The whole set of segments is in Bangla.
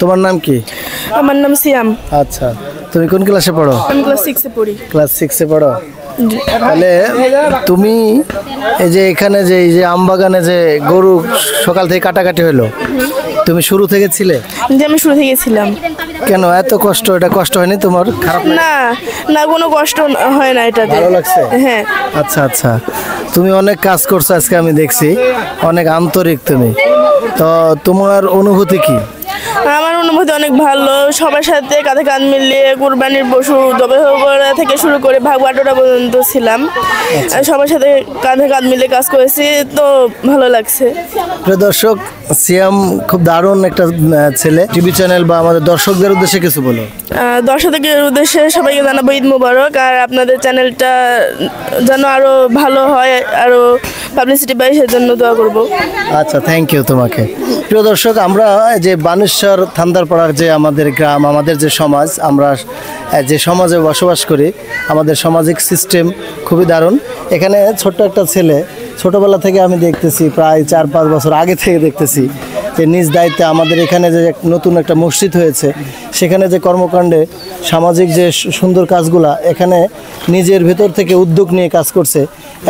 তোমার নাম কি? আমার নাম সিয়াম। আচ্ছা, তুমি কোন ক্লাসে পড়ো? আমি ক্লাস 6 এ পড়ি। ক্লাস 6 এ পড়ো। তাহলে তুমি এই যে এখানে যে এই যে আমবাগানে যে গরু সকাল থেকে কাটাকাটি হলো, তুমি শুরু থেকে ছিলে? যে আমি শুরু থেকে ছিলাম। কেন এত কষ্ট? এটা কষ্ট হয়নি তোমার? খারাপ না না, কোনো কষ্ট হয় না এটাতে। ভালো লাগছে? হ্যাঁ। আচ্ছা আচ্ছা, তুমি অনেক কাজ করছো আজকে, আমি দেখছি অনেক আন্তরিক তুমি। তো তোমার অনুভূতি কি? আমার অনুভূতি অনেক ভালো। সবার সাথে কাঁধে কাঁধ মিলিয়ে কুরবানির পশু জবাই করা থেকে শুরু করে ভাগ বাটোয়ারা পর্যন্ত ছিলাম। সবার সাথে কাঁধে কাঁধ মিলিয়ে কাজ করেছি, তো ভালো লাগছে। প্রিয় দর্শক, সিয়াম খুব দারুণ একটা ছেলে। টিভি চ্যানেল বা আমাদের দর্শকদের উদ্দেশ্যে কিছু বলো। দর্শকদের উদ্দেশ্যে সবাইকে জানাবো ঈদ মুবারক। আর আপনাদের চ্যানেলটা যেন আরো ভালো হয়, আরো পাবলিসিটি পাই, সেজন্য দোয়া করব। আচ্ছা, থ্যাংক ইউ তোমাকে। প্রিয় দর্শক, আমরা যে বানেশ্বর থান্দারপাড়ার যে আমাদের গ্রাম, আমাদের যে সমাজ, আমরা যে সমাজে বসবাস করি, আমাদের সামাজিক সিস্টেম খুবই দারুণ। এখানে ছোট্ট একটা ছেলে, ছোটোবেলা থেকে আমি দেখতেছি, প্রায় 4-5 বছর আগে থেকে দেখতেছি যে নিজ দায়িত্বে আমাদের এখানে যে নতুন একটা মসজিদ হয়েছে, সেখানে যে কর্মকাণ্ডে সামাজিক যে সুন্দর কাজগুলা, এখানে নিজের ভেতর থেকে উদ্যোগ নিয়ে কাজ করছে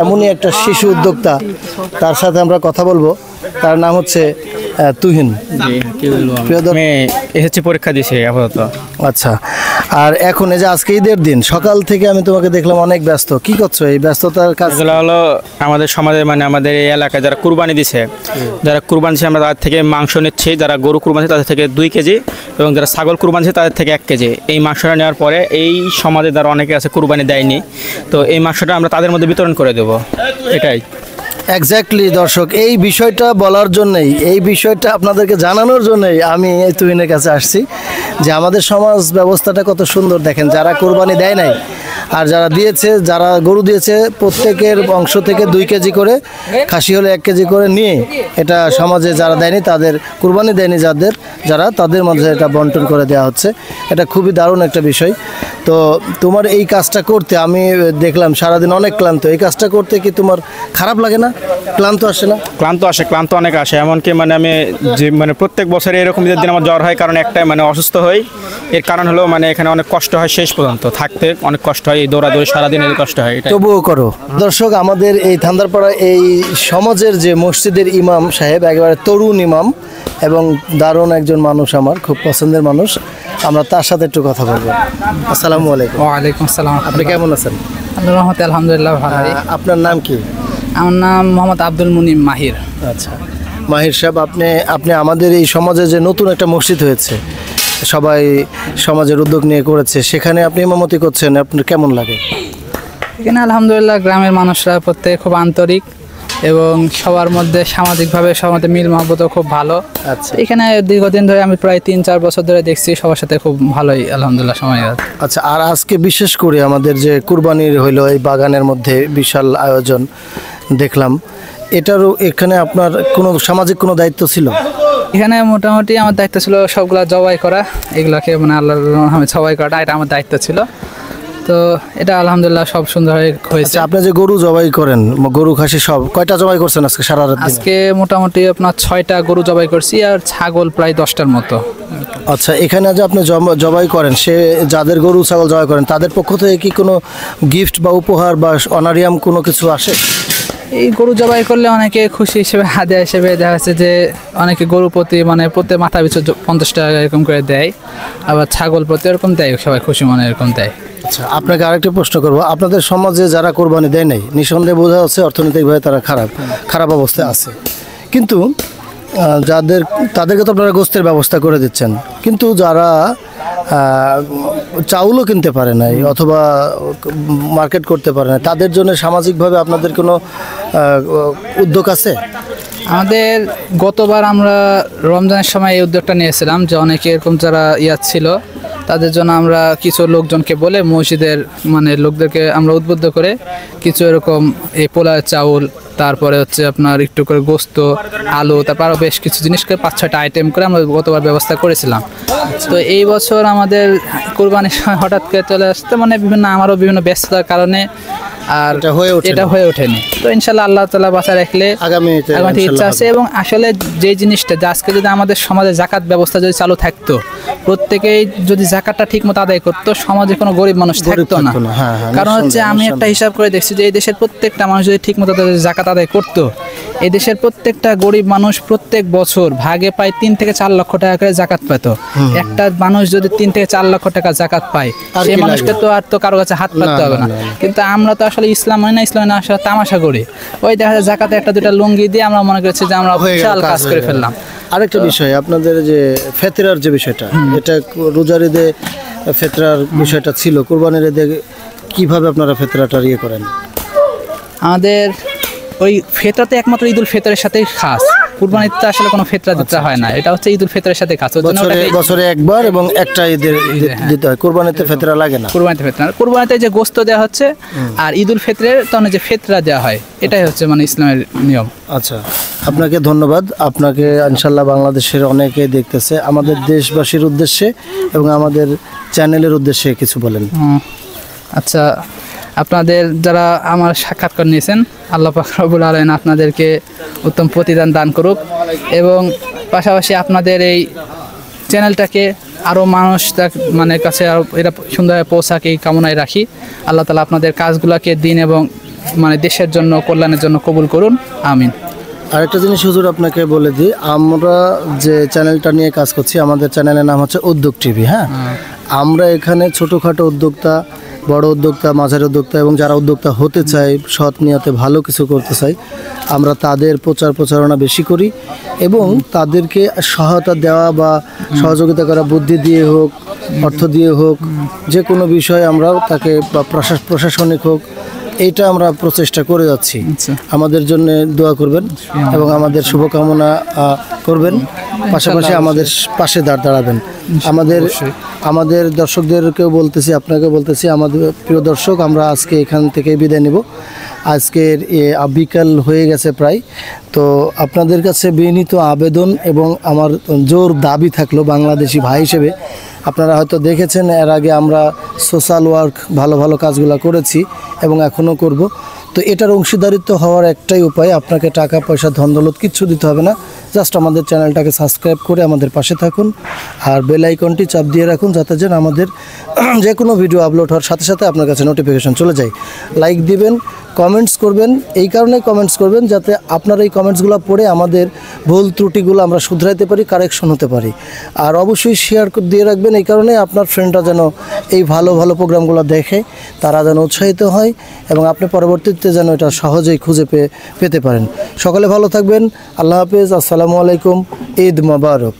এমনই একটা শিশু উদ্যোক্তা। তার সাথে আমরা কথা বলবো। তার নাম হচ্ছে তুহিন। এসেছি পরীক্ষা দিয়েছি আপাতত। আচ্ছা, আর এখন এই যে আজকে ঈদের দিন, সকাল থেকে আমি তোমাকে দেখলাম অনেক ব্যস্ত। কি করছো? এই ব্যস্ততার কাজগুলো হলো আমাদের সমাজে, মানে আমাদের এই এলাকায় যারা কুরবানি দিছে, আমরা তাদের থেকে মাংস নিচ্ছি। যারা গরু কুরবানি তাদের থেকে 2 কেজি, এবং যারা ছাগল কুরবানি তাদের থেকে 1 কেজি। এই মাংসটা নেওয়ার পরে এই সমাজে যারা অনেকে আছে কুরবানি দেয়নি, তো এই মাংসটা আমরা তাদের মধ্যে বিতরণ করে দেবো, এটাই। এক্স্যাক্টলি দর্শক, এই বিষয়টা বলার জন্যই, এই বিষয়টা আপনাদেরকে জানানোর জন্যই আমি এই তুহিনের কাছে আসছি যে আমাদের সমাজ ব্যবস্থাটা কত সুন্দর। দেখেন, যারা কোরবানি দেয় নাই আর যারা দিয়েছে, যারা গরু দিয়েছে, প্রত্যেকের অংশ থেকে 2 কেজি করে, খাসি হলে 1 কেজি করে নিয়ে এটা সমাজে যারা দেয়নি, তাদের কোরবানি দেয়নি যারা তাদের মধ্যে এটা বন্টন করে দেওয়া হচ্ছে। এটা খুবই দারুণ একটা বিষয়। তো তোমার এই কাজটা করতে আমি দেখলাম সারাদিন অনেক ক্লান্ত। এই কাজটা করতে কি তোমার খারাপ লাগে না? ক্লান্ত আসে না? ক্লান্ত অনেক আসে। এমনকি মানে আমি যে মানে প্রত্যেক বছরে এরকম ঈদের দিন আমার জ্বর হয়, কারণ একটাই মানে অসুস্থ হই। এর কারণ হলো মানে এখানে অনেক কষ্ট হয়, শেষ পর্যন্ত থাকতে অনেক কষ্ট হয়, এই দৌড়াদৌড়ি সারাদিনের কষ্ট হয়। তবুও করো। দর্শক, আমাদের এই থান্দারপাড়া এই সমাজের যে মসজিদের ইমাম সাহেব, একেবারে তরুণ ইমাম এবং দারুণ একজন মানুষ, আমার খুব পছন্দের মানুষ। আমরা তার সাথে একটু কথা বলবো। আসসালামু আলাইকুম। ওয়ালাইকুম আসসালাম। আপনি কেমন আছেন? আল্লাহর রহমতে আলহামদুলিল্লাহ ভালো। আপনার নাম কি? আমার নাম মোহাম্মদ আব্দুল মুনিম মাহির। আচ্ছা, মাহির সাহেব, আপনি আমাদের এই সমাজে যে নতুন একটা মসজিদ হয়েছে, সবাই সমাজের উদ্যোগ নিয়ে করেছে, সেখানে আপনি ইমামতি করছেন, আপনার কেমন লাগে? এখানে আলহামদুলিল্লাহ গ্রামের মানুষরা প্রত্যেকে খুব আন্তরিক এবং সবার মধ্যে সামাজিকভাবে সবার মধ্যে মিল মহব্বত খুব ভালো। আচ্ছা, এখানে দীর্ঘদিন ধরে আমি প্রায় 3-4 বছর ধরে দেখছি, সবার সাথে খুব ভালোই আলহামদুলিল্লাহ সময়। আচ্ছা, আর আজকে বিশেষ করে আমাদের যে কুরবানির হইলো, এই বাগানের মধ্যে বিশাল আয়োজন দেখলাম, এটারও এখানে আপনার কোনো সামাজিক কোনো দায়িত্ব ছিল? এখানে মোটামুটি আমার দায়িত্ব ছিল সবগুলা জবাই করা, এগুলাকে মানে আল্লাহর রহমে জবাই করাটা, এটা আমার দায়িত্ব ছিল। তো এটা আলহামদুলিল্লাহ সব সুন্দর হয়েছে। আপনি যে গরু জবাই করেন, গরু খাসি সব কয়টা জবাই করছেন আজকে সারা রাত? আজকে মোটামুটি আপনার 6টা গরু জবাই করছি, আর ছাগল প্রায় 10টার মতো। আচ্ছা, এখানে যে আপনি জবাই করেন, সে যাদের গরু ছাগল জবাই করেন, তাদের পক্ষ থেকে কি কোনো গিফট বা উপহার বা অনারিয়াম কোনো কিছু আসে? এই গরু জবাই করলে অনেকে খুশি হিসেবে হাদিয়া হিসেবে দেখা যাচ্ছে যে অনেকে গরু প্রতি মানে প্রত্যেক মাথা পিছু 50 টাকা এরকম করে দেয়, আবার ছাগল প্রতি এরকম দেয়, সবাই খুশি মনে এরকম দেয়। আচ্ছা, আপনাকে আরেকটি প্রশ্ন করবো। আপনাদের সমাজে যারা কোরবানি দেয় নাই, নিঃসন্দেহে বোঝা যাচ্ছে অর্থনৈতিকভাবে তারা খারাপ অবস্থায় আছে, কিন্তু তাদেরকে তো আপনারা গোস্তের ব্যবস্থা করে দিচ্ছেন, কিন্তু যারা চাউলও কিনতে পারে নাই অথবা মার্কেট করতে পারে না, তাদের জন্য সামাজিকভাবে আপনাদের কোনো উদ্যোগ আছে? আমাদের গতবার আমরা রমজানের সময় এই উদ্যোগটা নিয়েছিলাম যে অনেকে এরকম যারা ছিল তাদের জন্য আমরা কিছু লোকজনকে বলে মসজিদের মানে লোকদেরকে আমরা উদ্বুদ্ধ করে কিছু এরকম এই পোলার চাউল তারপরে হচ্ছে আপনার একটু করে গোস্ত, আলু, তারপর আরও বেশ কিছু জিনিসকে 5-6টা আইটেম করে আমরা গতবার ব্যবস্থা করেছিলাম। তো এই বছর আমাদের কোরবানির সময় হঠাৎ করে চলে আসতে মানে আমারও বিভিন্ন ব্যস্ততার কারণে আর এটা হয়ে ওঠেনি। তো ইনশাল্লাহ আল্লাহ তাআলা বাঁচা রাখলে আগামীতে ইচ্ছা আছে। এবং আসলে যে জিনিসটা আজকে যদি আমাদের সমাজে যাকাত ব্যবস্থা যদি চালু থাকতো, প্রত্যেকেই যদি যাকাতটা ঠিক মতো আদায় করতো, সমাজে কোনো গরিব মানুষ থাকতো না। কারণ হচ্ছে আমি একটা হিসাব করে দেখছি যে এই দেশের প্রত্যেকটা মানুষ যদি ঠিক মতো যাকাত আদায় করতো, এই দেশের প্রত্যেকটা গরিব মানুষ প্রত্যেক বছর ভাগে প্রায় 3 থেকে 4 লক্ষ টাকা করে যাকাত পেত। একটা মানুষ যদি 3 থেকে 4 লক্ষ টাকা যাকাত পায়, সেই মানুষকে তো আর তো কারো কাছে হাত পাততে হবে না। কিন্তু আমরা তো আসলে ইসলাম হয় না, ইসলাম না আসলে তামাশা করি। ওই দেখা যায় যাকাতে 1-2টা লুঙ্গি দিয়ে আমরা মনে করছি যে আমরা বিশাল কাজ করে ফেললাম। আরেকটা বিষয়, আপনাদের যে ফেতরার যে বিষয়টা, এটা রোজার ঈদে ফেতরার বিষয়টা ছিল, কুরবানির ঈদে কিভাবে আপনারা ফেতরাটা ইয়ে করেন? আমাদের ওই ফেতরাতে একমাত্র ঈদুল ফিতরের সাথেই খাস, কুরবানিতে আসলে কোনো ফেতরা দিতে হয় না। এটা হচ্ছে ঈদুল ফিতরের সাথে খাস, বছরে একবার এবং একটা ঈদের দিতে হয়। কুরবানিতে ফেতরা লাগে না। কুরবানিতে যে গোস্ত দেওয়া হচ্ছে আর ঈদুল ফিতরের তখন যে ফেতরা দেওয়া হয়, এটাই হচ্ছে মানে ইসলামের নিয়ম। আচ্ছা, আপনাকে ধন্যবাদ। আপনাকে ইনশাল্লাহ বাংলাদেশের অনেকে দেখতেছে, আমাদের দেশবাসীর উদ্দেশ্যে এবং আমাদের চ্যানেলের উদ্দেশ্যে কিছু বলেন। আচ্ছা, আপনাদের যারা আমার সাক্ষাৎকার নিয়েছেন, আল্লাহ পাক রব্বুল আলামিন আপনাদেরকে উত্তম প্রতিদান দান করুক এবং পাশাপাশি আপনাদের এই চ্যানেলটাকে আরও মানুষ মানে কাছে আরও এটা সুন্দরভাবে পৌঁছাক এই কামনায় রাখি। আল্লাহ তাআলা আপনাদের কাজগুলোকে দিন এবং মানে দেশের জন্য কল্যাণের জন্য কবুল করুন, আমিন। আরেকটা জিনিস হুজুর আপনাকে বলে দিই, আমরা যে চ্যানেলটা নিয়ে কাজ করছি, আমাদের চ্যানেলের নাম হচ্ছে উদ্যোগ টিভি। হ্যাঁ, আমরা এখানে ছোটোখাটো উদ্যোক্তা, বড় উদ্যোক্তা, মাঝারি উদ্যোক্তা এবং যারা উদ্যোক্তা হতে চায়, সৎ নিয়তে ভালো কিছু করতে চাই, আমরা তাদের প্রচারণা বেশি করি এবং তাদেরকে সহায়তা দেওয়া বা সহযোগিতা করা, বুদ্ধি দিয়ে হোক, অর্থ দিয়ে হোক, যে কোনো বিষয়ে আমরা তাকে বা প্রশাসনিক হোক, এইটা আমরা প্রচেষ্টা করে যাচ্ছি। আমাদের জন্য দোয়া করবেন এবং আমাদের শুভকামনা করবেন, পাশাপাশি আমাদের পাশে দাঁড়াবেন। আমাদের দর্শকদেরকেও বলতেছি, আপনাকেও বলতেছি, আমাদের প্রিয় দর্শক, আমরা আজকে এখান থেকে বিদায় নেব। আজকের বিকাল হয়ে গেছে প্রায়। তো আপনাদের কাছে বিনীত আবেদন এবং আমার জোর দাবি থাকলো, বাংলাদেশি ভাই হিসেবে আপনারা হয়তো দেখেছেন এর আগে আমরা সোশ্যাল ওয়ার্ক ভালো ভালো কাজগুলো করেছি এবং এখনও করব। তো এটার অংশীদারিত্ব হওয়ার একটাই উপায়, আপনাকে টাকা পয়সা ধন দৌলত কিচ্ছু দিতে হবে না, জাস্ট আমাদের চ্যানেলটাকে সাবস্ক্রাইব করে আমাদের পাশে থাকুন আর বেল আইকনটি চাপ দিয়ে রাখুন, যাতে যেন আমাদের যে কোনো ভিডিও আপলোড হওয়ার সাথে সাথে আপনার কাছে নোটিফিকেশন চলে যায়। লাইক দিবেন, কমেন্টস করবেন, এই কারণে কমেন্টস করবেন যাতে আপনার এই কমেন্টসগুলো পড়ে আমাদের ভুল ত্রুটিগুলো আমরা শুধরাইতে পারি, কারেকশন হতে পারি। আর অবশ্যই শেয়ার দিয়ে রাখবেন, এই কারণে আপনার ফ্রেন্ডরা যেন এই ভালো ভালো প্রোগ্রামগুলো দেখে, তারা যেন উৎসাহিত হয় এবং আপনি পরবর্তীতে যেন এটা সহজেই খুঁজে পেতে পারেন। সকলে ভালো থাকবেন, আল্লাহ হাফেজ, আসসালামু আলাইকুম, ঈদ মোবারক।